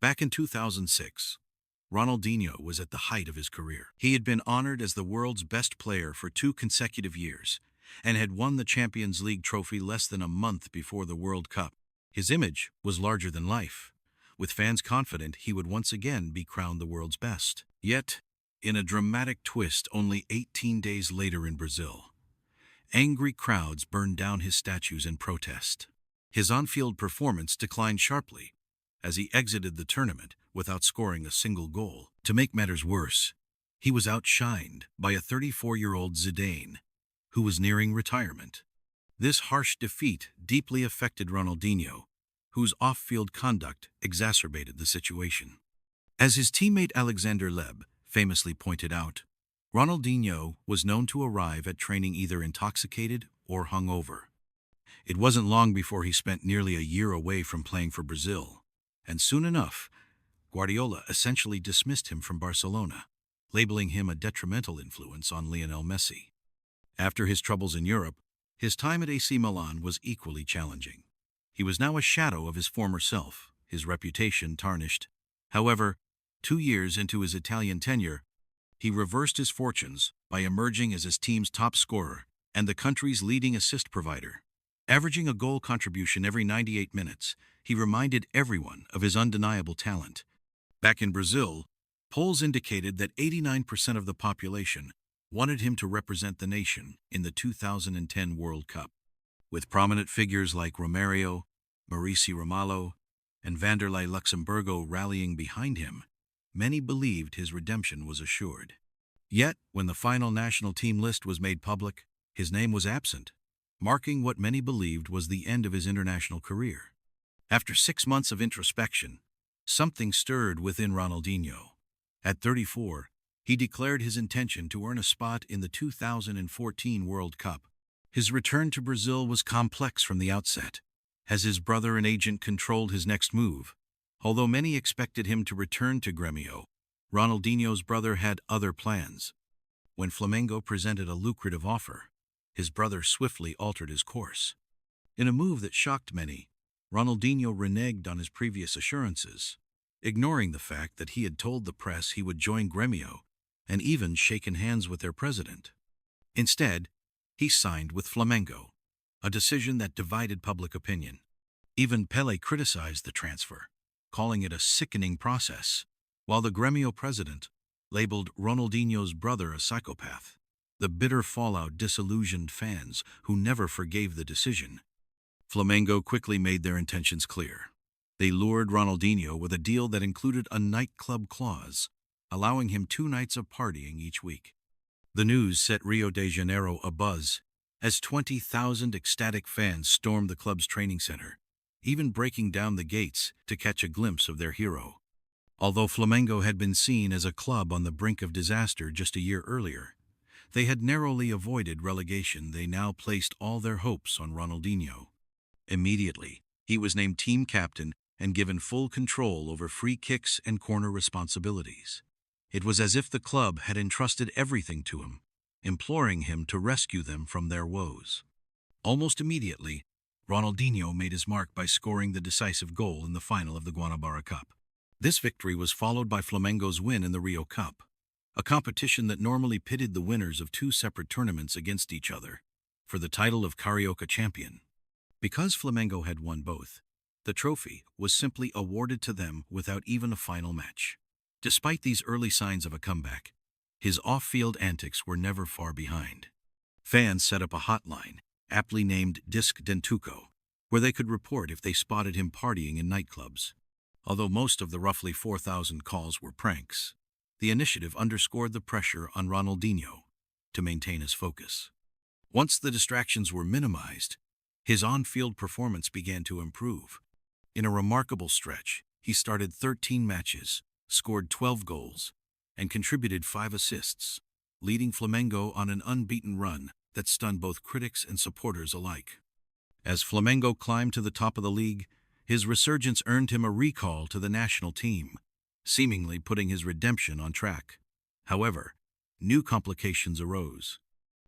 Back in 2006, Ronaldinho was at the height of his career. He had been honored as the world's best player for 2 consecutive years and had won the Champions League trophy less than a month before the World Cup. His image was larger than life, with fans confident he would once again be crowned the world's best. Yet, in a dramatic twist only 18 days later in Brazil, angry crowds burned down his statues in protest. His on-field performance declined sharply as he exited the tournament without scoring a single goal. To make matters worse, he was outshined by a 34-year-old Zidane, who was nearing retirement. This harsh defeat deeply affected Ronaldinho, whose off-field conduct exacerbated the situation. As his teammate Alexander Leb famously pointed out, Ronaldinho was known to arrive at training either intoxicated or hungover. It wasn't long before he spent nearly a year away from playing for Brazil, and soon enough, Guardiola essentially dismissed him from Barcelona, labeling him a detrimental influence on Lionel Messi. After his troubles in Europe, his time at AC Milan was equally challenging. He was now a shadow of his former self, his reputation tarnished. However, 2 years into his Italian tenure, he reversed his fortunes by emerging as his team's top scorer and the country's leading assist provider. Averaging a goal contribution every 98 minutes, he reminded everyone of his undeniable talent. Back in Brazil, polls indicated that 89% of the population wanted him to represent the nation in the 2010 World Cup. With prominent figures like Romario, Mauricio Romalo, and Vanderlei Luxemburgo rallying behind him, many believed his redemption was assured. Yet, when the final national team list was made public, his name was absent, marking what many believed was the end of his international career. After 6 months of introspection, something stirred within Ronaldinho. At 34, he declared his intention to earn a spot in the 2014 World Cup. His return to Brazil was complex from the outset, as his brother and agent controlled his next move. Although many expected him to return to Grêmio, Ronaldinho's brother had other plans. When Flamengo presented a lucrative offer, his brother swiftly altered his course. In a move that shocked many, Ronaldinho reneged on his previous assurances, ignoring the fact that he had told the press he would join Grêmio and even shaken hands with their president. Instead, he signed with Flamengo, a decision that divided public opinion. Even Pelé criticized the transfer, calling it a sickening process, while the Grêmio president labeled Ronaldinho's brother a psychopath. The bitter fallout disillusioned fans who never forgave the decision. Flamengo quickly made their intentions clear. They lured Ronaldinho with a deal that included a nightclub clause, allowing him 2 nights of partying each week. The news set Rio de Janeiro abuzz, as 20,000 ecstatic fans stormed the club's training center, even breaking down the gates to catch a glimpse of their hero. Although Flamengo had been seen as a club on the brink of disaster just a year earlier, they had narrowly avoided relegation. They now placed all their hopes on Ronaldinho. Immediately, he was named team captain and given full control over free kicks and corner responsibilities. It was as if the club had entrusted everything to him, imploring him to rescue them from their woes. Almost immediately, Ronaldinho made his mark by scoring the decisive goal in the final of the Guanabara Cup. This victory was followed by Flamengo's win in the Rio Cup, a competition that normally pitted the winners of 2 separate tournaments against each other for the title of Carioca champion. Because Flamengo had won both, the trophy was simply awarded to them without even a final match. Despite these early signs of a comeback, his off-field antics were never far behind. Fans set up a hotline, aptly named Disc Dentuco, where they could report if they spotted him partying in nightclubs. Although most of the roughly 4,000 calls were pranks, the initiative underscored the pressure on Ronaldinho to maintain his focus. Once the distractions were minimized, his on-field performance began to improve. In a remarkable stretch, he started 13 matches, scored 12 goals, and contributed 5 assists, leading Flamengo on an unbeaten run that stunned both critics and supporters alike. As Flamengo climbed to the top of the league, his resurgence earned him a recall to the national team, seemingly putting his redemption on track. However, new complications arose.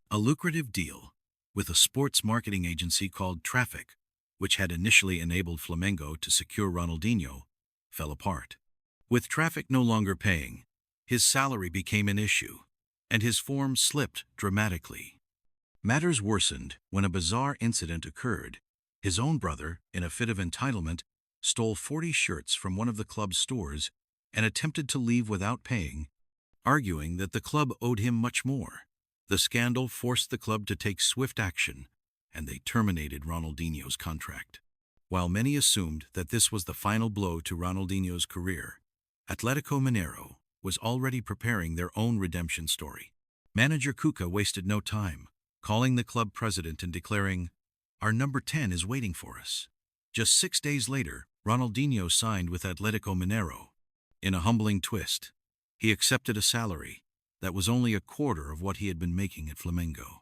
A lucrative deal with a sports marketing agency called Traffic, which had initially enabled Flamengo to secure Ronaldinho, fell apart. With traffic no longer paying, his salary became an issue, and his form slipped dramatically. Matters worsened when a bizarre incident occurred. His own brother, in a fit of entitlement, stole 40 shirts from one of the club's stores and attempted to leave without paying, arguing that the club owed him much more. The scandal forced the club to take swift action, and they terminated Ronaldinho's contract. While many assumed that this was the final blow to Ronaldinho's career, Atletico Mineiro was already preparing their own redemption story. Manager Cuca wasted no time, calling the club president and declaring, "Our number 10 is waiting for us." Just 6 days later, Ronaldinho signed with Atletico Mineiro. In a humbling twist, he accepted a salary that was only a quarter of what he had been making at Flamengo.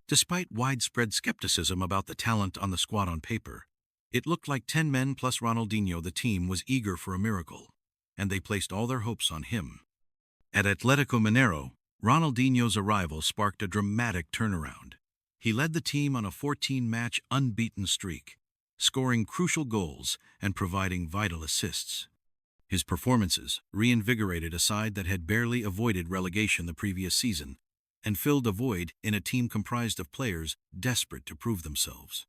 Despite widespread skepticism about the talent on the squad on paper, it looked like 10 men plus Ronaldinho. The team was eager for a miracle, and they placed all their hopes on him. At Atletico Mineiro, Ronaldinho's arrival sparked a dramatic turnaround. He led the team on a 14-match unbeaten streak, scoring crucial goals and providing vital assists. His performances reinvigorated a side that had barely avoided relegation the previous season and filled a void in a team comprised of players desperate to prove themselves.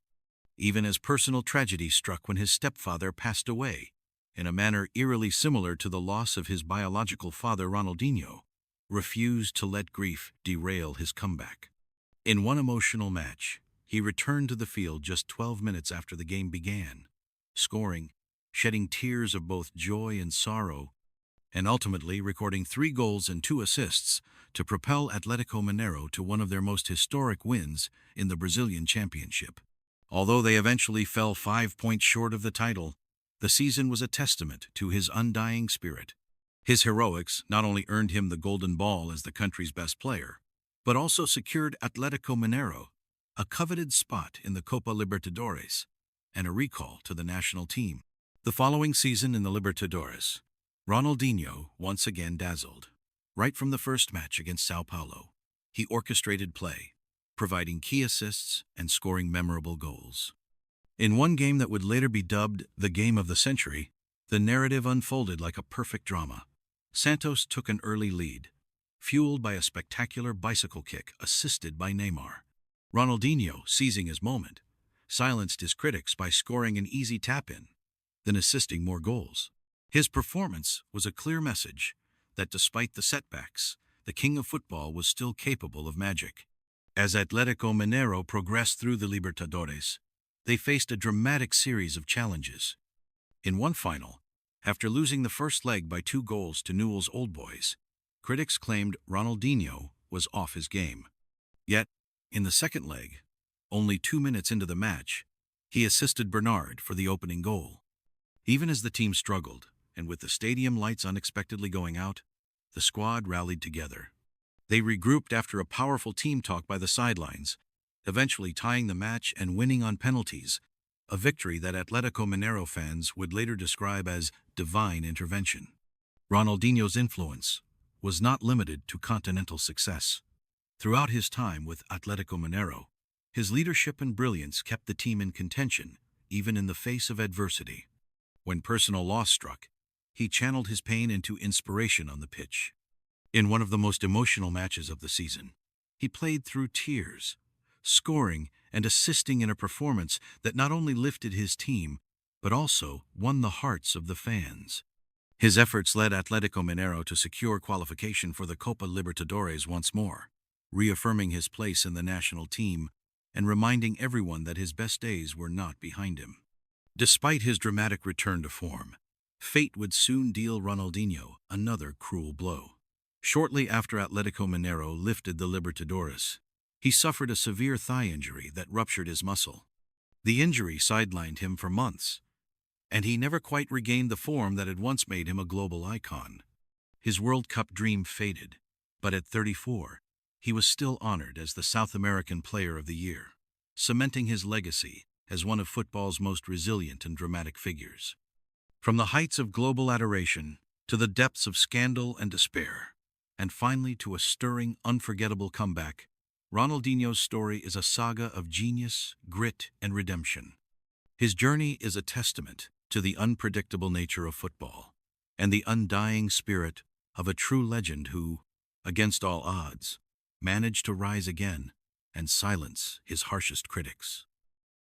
Even as personal tragedy struck when his stepfather passed away, in a manner eerily similar to the loss of his biological father, Ronaldinho refused to let grief derail his comeback. In one emotional match, he returned to the field just 12 minutes after the game began, scoring, shedding tears of both joy and sorrow, and ultimately recording 3 goals and 2 assists to propel Atletico Mineiro to one of their most historic wins in the Brazilian Championship. Although they eventually fell 5 points short of the title, the season was a testament to his undying spirit. His heroics not only earned him the Golden Ball as the country's best player, but also secured Atletico Mineiro a coveted spot in the Copa Libertadores and a recall to the national team. The following season in the Libertadores, Ronaldinho once again dazzled. Right from the first match against Sao Paulo, he orchestrated play, providing key assists and scoring memorable goals. In one game that would later be dubbed the Game of the Century, the narrative unfolded like a perfect drama. Santos took an early lead, fueled by a spectacular bicycle kick assisted by Neymar. Ronaldinho, seizing his moment, silenced his critics by scoring an easy tap-in, then assisting more goals. His performance was a clear message that despite the setbacks, the king of football was still capable of magic. As Atletico Mineiro progressed through the Libertadores, they faced a dramatic series of challenges. In one final, after losing the first leg by 2 goals to Newell's Old Boys, critics claimed Ronaldinho was off his game. Yet, in the second leg, only 2 minutes into the match, he assisted Bernard for the opening goal. Even as the team struggled, and with the stadium lights unexpectedly going out, the squad rallied together. They regrouped after a powerful team talk by the sidelines, eventually tying the match and winning on penalties, a victory that Atletico Mineiro fans would later describe as divine intervention. Ronaldinho's influence was not limited to continental success. Throughout his time with Atletico Mineiro, his leadership and brilliance kept the team in contention, even in the face of adversity. When personal loss struck, he channeled his pain into inspiration on the pitch. In one of the most emotional matches of the season, he played through tears, scoring and assisting in a performance that not only lifted his team, but also won the hearts of the fans. His efforts led Atletico Mineiro to secure qualification for the Copa Libertadores once more, reaffirming his place in the national team and reminding everyone that his best days were not behind him. Despite his dramatic return to form, fate would soon deal Ronaldinho another cruel blow. Shortly after Atletico Mineiro lifted the Libertadores, he suffered a severe thigh injury that ruptured his muscle. The injury sidelined him for months, and he never quite regained the form that had once made him a global icon. His World Cup dream faded, but at 34, he was still honored as the South American Player of the Year, cementing his legacy as one of football's most resilient and dramatic figures. From the heights of global adoration to the depths of scandal and despair, and finally to a stirring, unforgettable comeback, Ronaldinho's story is a saga of genius, grit, and redemption. His journey is a testament to the unpredictable nature of football, and the undying spirit of a true legend who, against all odds, managed to rise again and silence his harshest critics.